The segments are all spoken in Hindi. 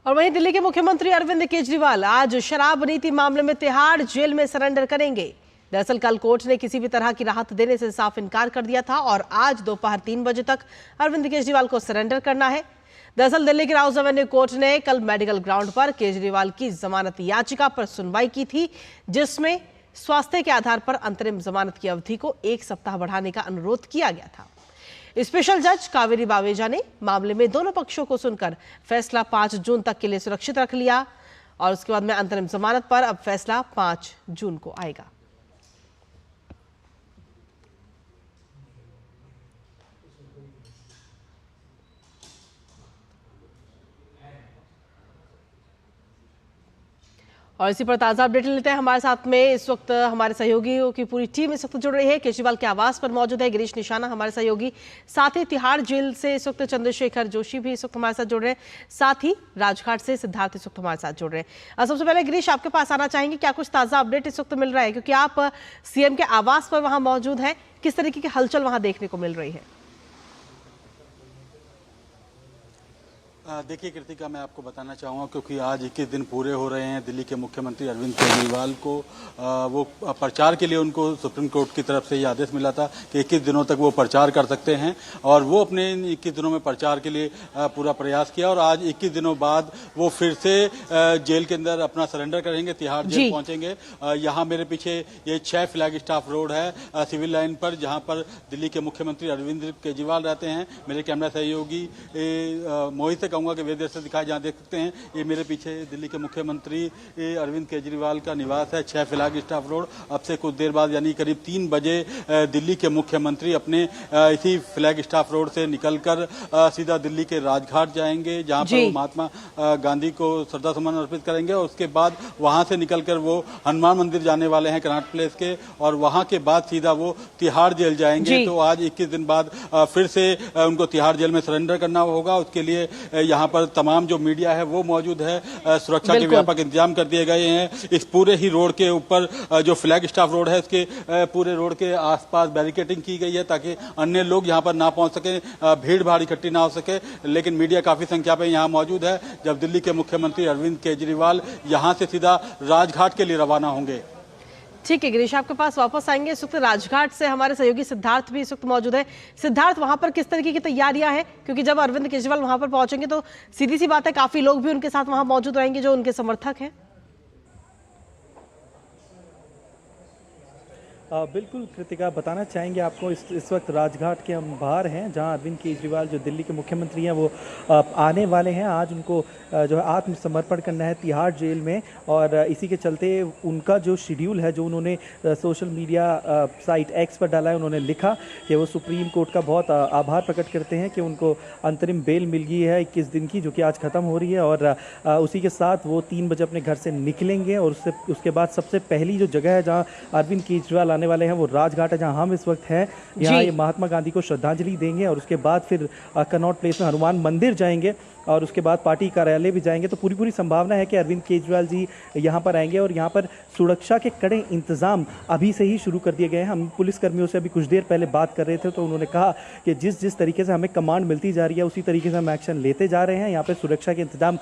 और वहीं दिल्ली के मुख्यमंत्री अरविंद केजरीवाल आज शराब नीति मामले में तिहाड़ जेल में सरेंडर करेंगे। दरअसल कल कोर्ट ने किसी भी तरह की राहत देने से साफ इनकार कर दिया था और आज दोपहर 3 बजे तक अरविंद केजरीवाल को सरेंडर करना है। दरअसल दिल्ली के राउज एवेन्यू कोर्ट ने कल मेडिकल ग्राउंड पर केजरीवाल की जमानत याचिका पर सुनवाई की थी, जिसमें स्वास्थ्य के आधार पर अंतरिम जमानत की अवधि को 1 सप्ताह बढ़ाने का अनुरोध किया गया था। स्पेशल जज कावेरी बावेजा ने मामले में दोनों पक्षों को सुनकर फैसला 5 जून तक के लिए सुरक्षित रख लिया और उसके बाद में अंतरिम जमानत पर अब फैसला 5 जून को आएगा। और इसी पर ताजा अपडेट लेते हैं। हमारे साथ में इस वक्त हमारे सहयोगियों की पूरी टीम इस वक्त जुड़ रही है। केजरीवाल के आवास पर मौजूद है गिरीश निशाना हमारे सहयोगी, साथ ही तिहाड़ जेल से इस वक्त चंद्रशेखर जोशी भी इस वक्त हमारे साथ जुड़ रहे हैं, साथ ही राजघाट से सिद्धार्थ इस वक्त हमारे साथ जुड़ रहे हैं। सबसे पहले गिरीश, आपके पास आना चाहेंगे, क्या कुछ ताजा अपडेट इस वक्त मिल रहा है, क्योंकि आप सीएम के आवास पर वहां मौजूद हैं, किस तरीके की हलचल वहां देखने को मिल रही है? देखिए कृतिका, मैं आपको बताना चाहूँगा क्योंकि आज 21 दिन पूरे हो रहे हैं दिल्ली के मुख्यमंत्री अरविंद केजरीवाल को वो प्रचार के लिए उनको सुप्रीम कोर्ट की तरफ से ये आदेश मिला था कि 21 दिनों तक वो प्रचार कर सकते हैं और वो अपने इन 21 दिनों में प्रचार के लिए पूरा प्रयास किया और आज 21 दिनों बाद वो फिर से जेल के अंदर अपना सरेंडर करेंगे, तिहाड़ जेल पहुंचेंगे। यहाँ मेरे पीछे ये 6 फ्लैग स्टाफ रोड है सिविल लाइन पर, जहाँ पर दिल्ली के मुख्यमंत्री अरविंद केजरीवाल रहते हैं। मेरे कैमरा सहयोगी मोहित से कहूंगा कि वे देर से दिखाए, जहाँ देख सकते हैं ये मेरे पीछे दिल्ली के मुख्यमंत्री अरविंद केजरीवाल का निवास है, 6 फ्लैग स्टाफ रोड। अब से कुछ देर बाद यानी करीब 3 बजे दिल्ली के मुख्यमंत्री अपने इसी फ्लैग स्टाफ रोड से निकलकर सीधा दिल्ली के राजघाट जाएंगे, जहाँ पर वो महात्मा गांधी को श्रद्धासुमन अर्पित करेंगे और उसके बाद वहां से निकलकर वो हनुमान मंदिर जाने वाले हैं कनॉट प्लेस के, और वहां के बाद सीधा वो तिहाड़ जेल जाएंगे। तो आज 21 दिन बाद फिर से उनको तिहाड़ जेल में सरेंडर करना होगा। उसके लिए यहाँ पर तमाम जो मीडिया है वो मौजूद है, सुरक्षा के व्यापक इंतजाम कर दिए गए हैं। इस पूरे ही रोड के ऊपर जो फ्लैग स्टाफ रोड है इसके पूरे रोड के आसपास बैरिकेडिंग की गई है ताकि अन्य लोग यहाँ पर ना पहुंच सके, भीड़ भाड़ इकट्ठी ना हो सके। लेकिन मीडिया काफी संख्या में यहाँ मौजूद है जब दिल्ली के मुख्यमंत्री अरविंद केजरीवाल यहाँ से सीधा राजघाट के लिए रवाना होंगे। ठीक है गिरीश, आपके पास वापस आएंगे। इस वक्त राजघाट से हमारे सहयोगी सिद्धार्थ भी इस वक्त मौजूद है। सिद्धार्थ, वहां पर किस तरीके की तैयारियां हैं, क्योंकि जब अरविंद केजरीवाल वहां पर पहुंचेंगे तो सीधी सी बात है काफी लोग भी उनके साथ वहां मौजूद रहेंगे जो उनके समर्थक हैं। बिल्कुल कृतिका, बताना चाहेंगे आपको इस वक्त राजघाट के हम बाहर हैं, जहां अरविंद केजरीवाल जो दिल्ली के मुख्यमंत्री हैं वो आने वाले हैं। आज उनको जो है आत्मसमर्पण करना है तिहाड़ जेल में, और इसी के चलते उनका जो शेड्यूल है जो उन्होंने सोशल मीडिया साइट एक्स पर डाला है, उन्होंने लिखा कि वो सुप्रीम कोर्ट का बहुत आभार प्रकट करते हैं कि उनको अंतरिम बेल मिल गई है 21 दिन की, जो कि आज ख़त्म हो रही है। और उसी के साथ वो 3 बजे अपने घर से निकलेंगे और उसके बाद सबसे पहली जो जगह है जहाँ अरविंद केजरीवाल आने वाले हैं वो राजघाट है, जहां हम इस वक्त हैं। यहाँ ये महात्मा गांधी को श्रद्धांजलि देंगे और उसके बाद फिर कनॉट प्लेस में हनुमान मंदिर जाएंगे और उसके बाद पार्टी कार्यालय भी जाएंगे। तो पूरी संभावना है कि अरविंद केजरीवाल जी यहाँ पर आएंगे और यहाँ पर सुरक्षा के कड़े इंतजाम अभी से ही शुरू कर दिए गए हैं। हम पुलिसकर्मियों से अभी कुछ देर पहले बात कर रहे थे तो उन्होंने कहा कि जिस तरीके से हमें कमांड मिलती जा रही है उसी तरीके से हम एक्शन लेते जा रहे हैं। यहाँ पर सुरक्षा के इंतजाम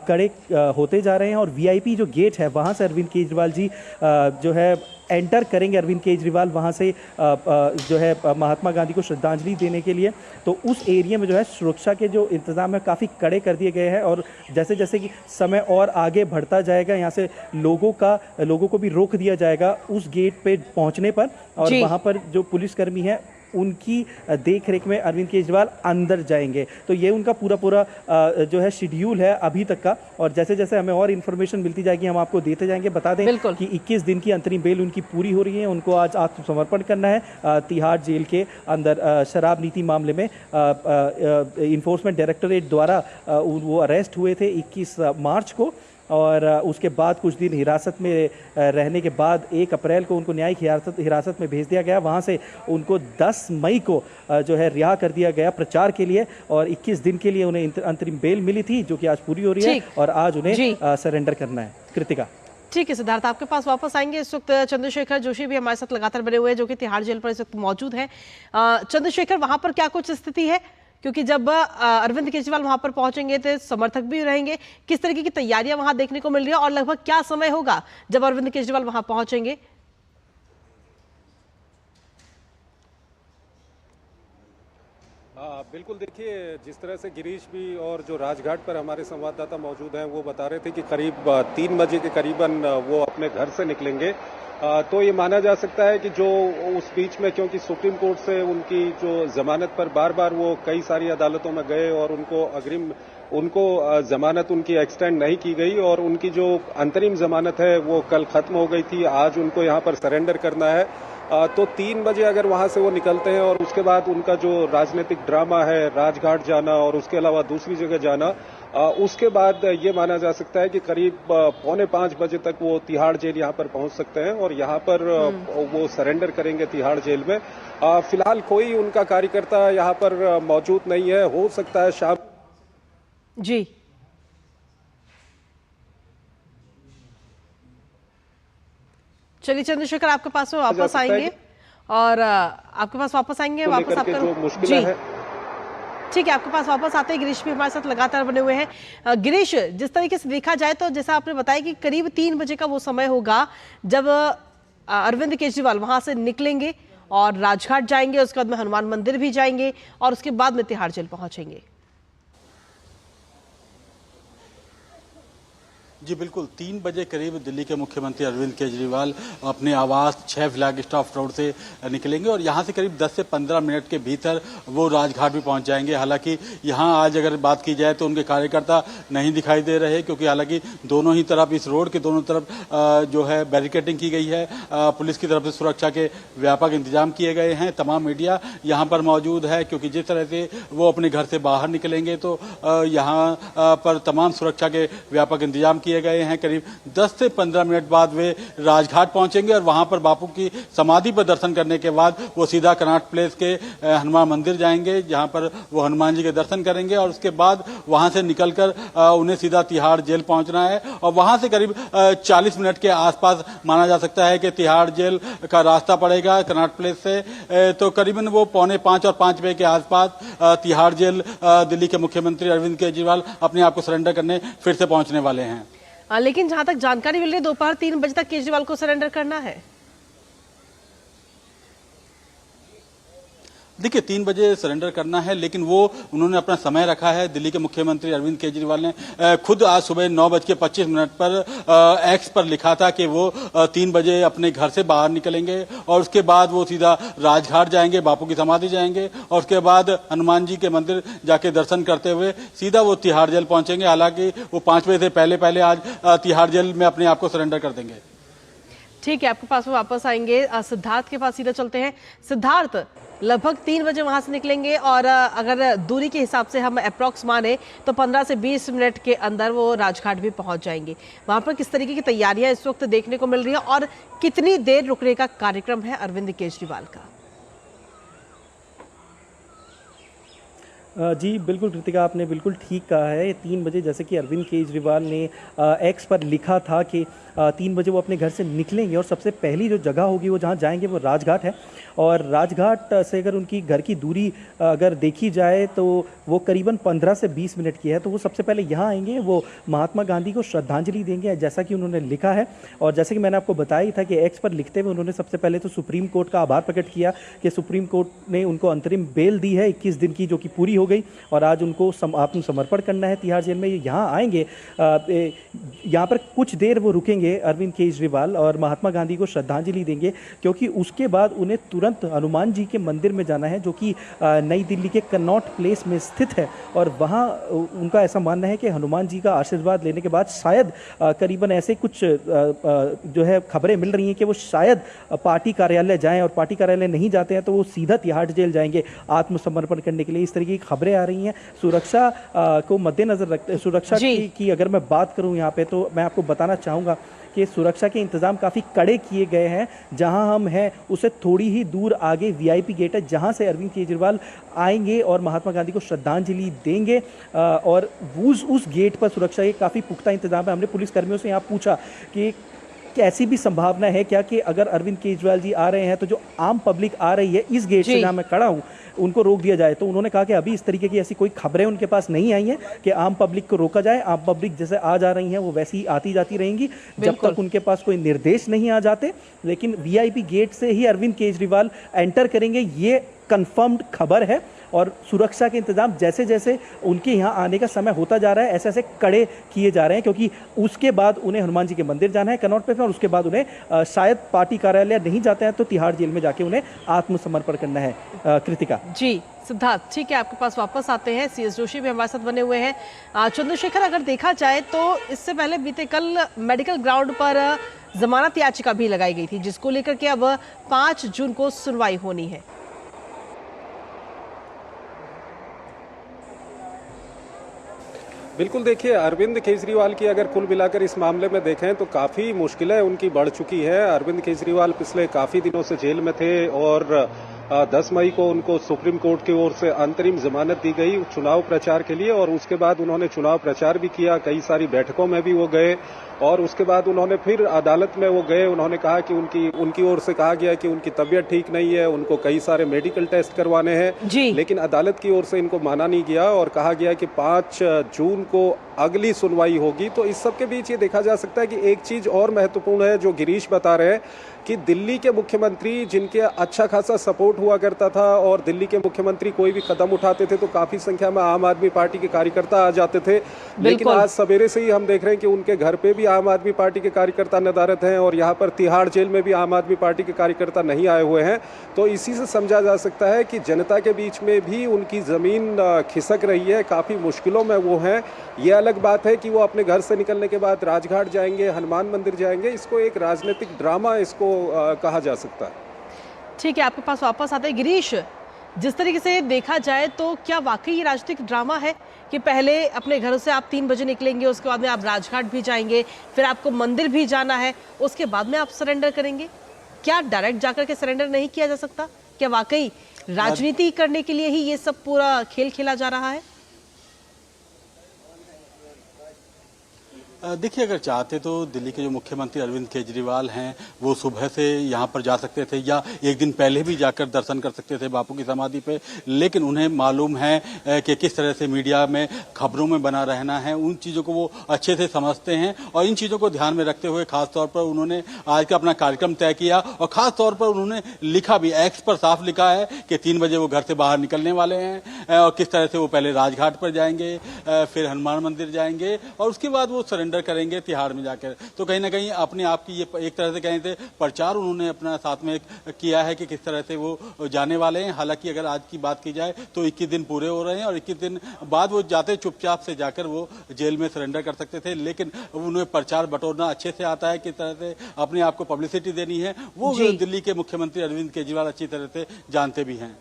कड़े होते जा रहे हैं और VIP जो गेट है वहाँ से अरविंद केजरीवाल जी जो है एंटर करेंगे। अरविंद केजरीवाल वहाँ से जो है महात्मा गांधी को श्रद्धांजलि देने के लिए, तो उस एरिया में जो है सुरक्षा के जो इंतजाम है काफ़ी कड़े कर दिए गए हैं। और जैसे जैसे कि समय और आगे बढ़ता जाएगा, यहाँ से लोगों को भी रोक दिया जाएगा उस गेट पे पहुँचने पर, और वहाँ पर जो पुलिसकर्मी हैं उनकी देख रेख में अरविंद केजरीवाल अंदर जाएंगे। तो ये उनका पूरा जो है शेड्यूल है अभी तक का, और जैसे जैसे हमें और इन्फॉर्मेशन मिलती जाएगी हम आपको देते जाएंगे। बता दें कि 21 दिन की अंतरिम बेल उनकी पूरी हो रही है। उनको आज आत्मसमर्पण करना है तिहाड़ जेल के अंदर। शराब नीति मामले में इन्फोर्समेंट डायरेक्टरेट द्वारा वो अरेस्ट हुए थे 21 मार्च को, और उसके बाद कुछ दिन हिरासत में रहने के बाद 1 अप्रैल को उनको न्यायिक हिरासत में भेज दिया गया। वहाँ से उनको 10 मई को जो है रिहा कर दिया गया प्रचार के लिए, और 21 दिन के लिए उन्हें अंतरिम बेल मिली थी जो कि आज पूरी हो रही है और आज उन्हें सरेंडर करना है। कृतिका, ठीक है सिद्धार्थ, आपके पास वापस आएंगे। इस वक्त चंद्रशेखर जोशी भी हमारे साथ लगातार बने हुए हैं जो कि तिहाड़ जेल पर इस वक्त मौजूद है। चंद्रशेखर, वहां पर क्या कुछ स्थिति है, क्योंकि जब अरविंद केजरीवाल वहां पर पहुंचेंगे तो समर्थक भी रहेंगे। किस तरीके की तैयारियां वहां देखने को मिल रही है और लगभग क्या समय होगा जब अरविंद केजरीवाल वहां पहुंचेंगे? बिल्कुल, देखिए जिस तरह से गिरीश भी और जो राजघाट पर हमारे संवाददाता मौजूद हैं वो बता रहे थे कि करीब 3 बजे के करीबन वो अपने घर से निकलेंगे। तो ये माना जा सकता है कि जो उस बीच में, क्योंकि सुप्रीम कोर्ट से उनकी जो जमानत पर बार बार वो कई सारी अदालतों में गए और उनको जमानत उनकी एक्सटेंड नहीं की गई और उनकी जो अंतरिम जमानत है वो कल खत्म हो गई थी। आज उनको यहाँ पर सरेंडर करना है। तो 3 बजे अगर वहां से वो निकलते हैं और उसके बाद उनका जो राजनीतिक ड्रामा है, राजघाट जाना और उसके अलावा दूसरी जगह जाना, उसके बाद ये माना जा सकता है कि करीब 4:45 बजे तक वो तिहाड़ जेल यहाँ पर पहुंच सकते हैं और यहाँ पर वो सरेंडर करेंगे तिहाड़ जेल में। फिलहाल कोई उनका कार्यकर्ता यहाँ पर मौजूद नहीं है। हो सकता है शाम जी। चलिए चंद्रशेखर, आपके पास में वापस आएंगे और आपके पास वापस आएंगे, वापस आपका जी ठीक है, आपके पास वापस आते हैं। गिरीश भी हमारे साथ लगातार बने हुए हैं। गिरीश, जिस तरीके से देखा जाए तो जैसा आपने बताया कि करीब 3 बजे का वो समय होगा जब अरविंद केजरीवाल वहां से निकलेंगे और राजघाट जाएंगे, उसके बाद में हनुमान मंदिर भी जाएंगे और उसके बाद में तिहाड़ जेल पहुंचेंगे। जी बिल्कुल, 3 बजे करीब दिल्ली के मुख्यमंत्री अरविंद केजरीवाल अपने आवास 6 फ्लैग स्टाफ रोड से निकलेंगे और यहां से करीब 10 से 15 मिनट के भीतर वो राजघाट भी पहुंच जाएंगे। हालांकि यहां आज अगर बात की जाए तो उनके कार्यकर्ता नहीं दिखाई दे रहे, क्योंकि हालांकि दोनों ही तरफ, इस रोड के दोनों तरफ जो है बैरिकेडिंग की गई है। पुलिस की तरफ से सुरक्षा के व्यापक इंतजाम किए गए हैं। तमाम मीडिया यहाँ पर मौजूद है, क्योंकि जिस तरह से वो अपने घर से बाहर निकलेंगे तो यहाँ पर तमाम सुरक्षा के व्यापक इंतजाम किए गए हैं। करीब 10 से 15 मिनट बाद वे राजघाट पहुंचेंगे और वहां पर बापू की समाधि पर दर्शन करने के बाद वो सीधा कनॉट प्लेस के हनुमान मंदिर जाएंगे, जहां पर वो हनुमान जी के दर्शन करेंगे और उसके बाद वहां से निकलकर उन्हें सीधा तिहाड़ जेल पहुंचना है और वहां से करीब 40 मिनट के आसपास माना जा सकता है कि तिहाड़ जेल का रास्ता पड़ेगा कनॉट प्लेस से। तो करीबन वो 4:45 और 5 बजे के आसपास तिहाड़ जेल दिल्ली के मुख्यमंत्री अरविंद केजरीवाल अपने आप को सरेंडर करने फिर से पहुंचने वाले हैं। लेकिन जहां तक जानकारी मिल रही है, दोपहर 3 बजे तक केजरीवाल को सरेंडर करना है। देखिए, 3 बजे सरेंडर करना है, लेकिन वो उन्होंने अपना समय रखा है। दिल्ली के मुख्यमंत्री अरविंद केजरीवाल ने खुद आज सुबह 9:25 पर एक्स पर लिखा था कि वो 3 बजे अपने घर से बाहर निकलेंगे और उसके बाद वो सीधा राजघाट जाएंगे, बापू की समाधि जाएंगे और उसके बाद हनुमान जी के मंदिर जाके दर्शन करते हुए सीधा वो तिहाड़ जेल पहुंचेंगे। हालांकि वो 5 बजे से पहले आज तिहाड़ जेल में अपने आप को सरेंडर कर देंगे। ठीक है, आपके पास में वापस आएंगे। सिद्धार्थ के पास सीधा चलते हैं। सिद्धार्थ, लगभग 3 बजे वहां से निकलेंगे और अगर दूरी के हिसाब से हम अप्रॉक्स माने तो 15 से 20 मिनट के अंदर वो राजघाट भी पहुंच जाएंगे। वहां पर किस तरीके की तैयारियां इस वक्त देखने को मिल रही है और कितनी देर रुकने का कार्यक्रम है अरविंद केजरीवाल का? जी बिल्कुल कृतिका, आपने बिल्कुल ठीक कहा है। 3 बजे जैसे कि अरविंद केजरीवाल ने एक्स पर लिखा था कि 3 बजे वो अपने घर से निकलेंगे और सबसे पहली जो जगह होगी वो जहाँ जाएंगे वो राजघाट है। और राजघाट से अगर उनकी घर की दूरी अगर देखी जाए तो वो करीबन 15 से 20 मिनट की है। तो वो सबसे पहले यहाँ आएंगे, वो महात्मा गांधी को श्रद्धांजलि देंगे जैसा कि उन्होंने लिखा है। और जैसे कि मैंने आपको बताया था कि एक्स पर लिखते हुए उन्होंने सबसे पहले तो सुप्रीम कोर्ट का आभार प्रकट किया कि सुप्रीम कोर्ट ने उनको अंतरिम बेल दी है 21 दिन की, जो कि पूरी हो गई और आज उनको आत्मसमर्पण करना है तिहाड़ जेल में। यहाँ आएंगे, यहाँ पर कुछ देर वो रुकेंगे अरविंद केजरीवाल और महात्मा गांधी को श्रद्धांजलि देंगे, क्योंकि उसके बाद उन्हें तुरंत हनुमान जी के मंदिर में जाना है, जो कि नई दिल्ली के कनॉट प्लेस में स्थित है। और वहाँ उनका ऐसा मानना है कि हनुमान जी का आशीर्वाद लेने के बाद शायद करीबन ऐसे कुछ जो है खबरें मिल रही हैं कि वो शायद पार्टी कार्यालय जाएं और पार्टी कार्यालय नहीं जाते हैं तो वो सीधा तिहाड़ जेल जाएंगे आत्मसमर्पण करने के लिए। इस तरीके की खबरें आ रही हैं। सुरक्षा को मद्देनजर रखते, सुरक्षा की अगर मैं बात करूं यहाँ पे, तो मैं आपको बताना चाहूँगा कि सुरक्षा के इंतजाम काफ़ी कड़े किए गए हैं। जहां हम हैं उससे थोड़ी ही दूर आगे वीआईपी गेट है, जहां से अरविंद केजरीवाल आएंगे और महात्मा गांधी को श्रद्धांजलि देंगे। और उस गेट पर सुरक्षा के काफ़ी पुख्ता इंतजाम है। हमने पुलिसकर्मियों से यहाँ पूछा कि ऐसी भी संभावना है क्या कि अगर अरविंद केजरीवाल जी आ रहे हैं तो जो आम पब्लिक आ रही है इस गेट से, जहाँ मैं खड़ा हूँ, उनको रोक दिया जाए। तो उन्होंने कहा कि अभी इस तरीके की ऐसी कोई खबरें उनके पास नहीं आई हैं कि आम पब्लिक को रोका जाए। आम पब्लिक जैसे आ जा रही हैं वो वैसी ही आती जाती रहेंगी जब तक उनके पास कोई निर्देश नहीं आ जाते। लेकिन वीआईपी गेट से ही अरविंद केजरीवाल एंटर करेंगे, ये कंफर्म्ड खबर है। और सुरक्षा के इंतजाम जैसे जैसे उनके यहाँ आने का समय होता जा रहा है ऐसे ऐसे कड़े किए जा रहे हैं, क्योंकि उसके बाद उन्हें हनुमान जी के मंदिर जाना है कनॉट प्लेस में, और उसके बाद उन्हें शायद पार्टी कार्यालय नहीं जाते हैं तो तिहाड़ जेल में जाके उन्हें आत्मसमर्पण करना है। कृतिका जी सिद्धार्थ, ठीक है, आपके पास वापस आते हैं। सीएस जोशी भी हमारे साथ बने हुए हैं। चंद्रशेखर, अगर देखा जाए तो इससे पहले बीते कल मेडिकल ग्राउंड पर जमानत याचिका भी लगाई गई थी, जिसको लेकर के अब 5 जून को सुनवाई होनी है। बिल्कुल, देखिए अरविंद केजरीवाल की अगर कुल मिलाकर इस मामले में देखें तो काफ़ी मुश्किलें उनकी बढ़ चुकी है। अरविंद केजरीवाल पिछले काफ़ी दिनों से जेल में थे और 10 मई को उनको सुप्रीम कोर्ट की ओर से अंतरिम जमानत दी गई चुनाव प्रचार के लिए, और उसके बाद उन्होंने चुनाव प्रचार भी किया, कई सारी बैठकों में भी वो गए, और उसके बाद उन्होंने फिर अदालत में वो गए। उन्होंने कहा कि उनकी ओर से कहा गया कि उनकी तबीयत ठीक नहीं है, उनको कई सारे मेडिकल टेस्ट करवाने हैं, लेकिन अदालत की ओर से इनको माना नहीं गया और कहा गया कि 5 जून को अगली सुनवाई होगी। तो इस सब के बीच ये देखा जा सकता है कि एक चीज और महत्वपूर्ण है जो गिरीश बता रहे हैं कि दिल्ली के मुख्यमंत्री जिनके अच्छा खासा सपोर्ट हुआ करता था और दिल्ली के मुख्यमंत्री कोई भी कदम उठाते थे तो काफी संख्या में आम आदमी पार्टी के कार्यकर्ता आ जाते थे, लेकिन आज सवेरे से ही हम देख रहे हैं कि उनके घर पे भी आम आदमी पार्टी के कार्यकर्ता नदारत हैं और यहाँ पर तिहाड़ जेल में भी आम आदमी पार्टी के कार्यकर्ता नहीं आए हुए हैं। तो इसी से समझा जा सकता है कि जनता के बीच में भी उनकी जमीन खिसक रही है, काफी मुश्किलों में वो हैं। ये अलग बात है कि वो अपने घर से निकलने के बाद राजघाट जाएंगे, हनुमान मंदिर जाएंगे, इसको एक राजनीतिक ड्रामा इसको कहा जा सकता है। ठीक है, आपके पास वापस आते हैं गिरीश। जिस तरीके से देखा जाए तो क्या वाकई ये राजनीतिक ड्रामा है कि पहले अपने घरों से आप 3 बजे निकलेंगे, उसके बाद में आप राजघाट भी जाएंगे, फिर आपको मंदिर भी जाना है, उसके बाद में आप सरेंडर करेंगे? क्या डायरेक्ट जाकर के सरेंडर नहीं किया जा सकता? क्या वाकई राजनीति करने के लिए ही ये सब पूरा खेल खेला जा रहा है? देखिए, अगर चाहते तो दिल्ली के जो मुख्यमंत्री अरविंद केजरीवाल हैं वो सुबह से यहाँ पर जा सकते थे या एक दिन पहले भी जाकर दर्शन कर सकते थे बापू की समाधि पे, लेकिन उन्हें मालूम है कि किस तरह से मीडिया में खबरों में बना रहना है, उन चीज़ों को वो अच्छे से समझते हैं और इन चीज़ों को ध्यान में रखते हुए खास तौर पर उन्होंने आज का अपना कार्यक्रम तय किया और खास तौर पर उन्होंने लिखा भी, एक्स पर साफ लिखा है कि 3 बजे वो घर से बाहर निकलने वाले हैं और किस तरह से वो पहले राजघाट पर जाएंगे, फिर हनुमान मंदिर जाएंगे और उसके बाद वो सरेंडर करेंगे तिहाड़ में जाकर। तो कहीं ना कहीं अपने आप की ये एक तरह से कहें थे प्रचार उन्होंने अपना साथ में किया है कि किस तरह से वो जाने वाले हैं। हालांकि अगर आज की बात की जाए तो 21 दिन पूरे हो रहे हैं और 21 दिन बाद वो जाते चुपचाप से जाकर वो जेल में सरेंडर कर सकते थे, लेकिन उन्हें प्रचार बटोरना अच्छे से आता है, किस तरह से अपने आप को पब्लिसिटी देनी है वो दिल्ली के मुख्यमंत्री अरविंद केजरीवाल अच्छी तरह से जानते भी हैं।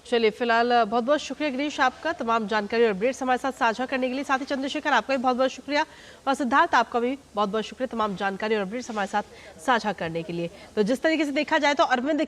चलिए, फिलहाल बहुत बहुत शुक्रिया गिरीश आपका तमाम जानकारी और अपडेट्स हमारे साथ साझा करने के लिए। साथ ही चंद्रशेखर, आपका भी बहुत बहुत शुक्रिया और सिद्धार्थ, आपका भी बहुत बहुत शुक्रिया तमाम जानकारी और अपडेट्स हमारे साथ साझा करने के लिए। तो जिस तरीके से देखा जाए तो अरविंद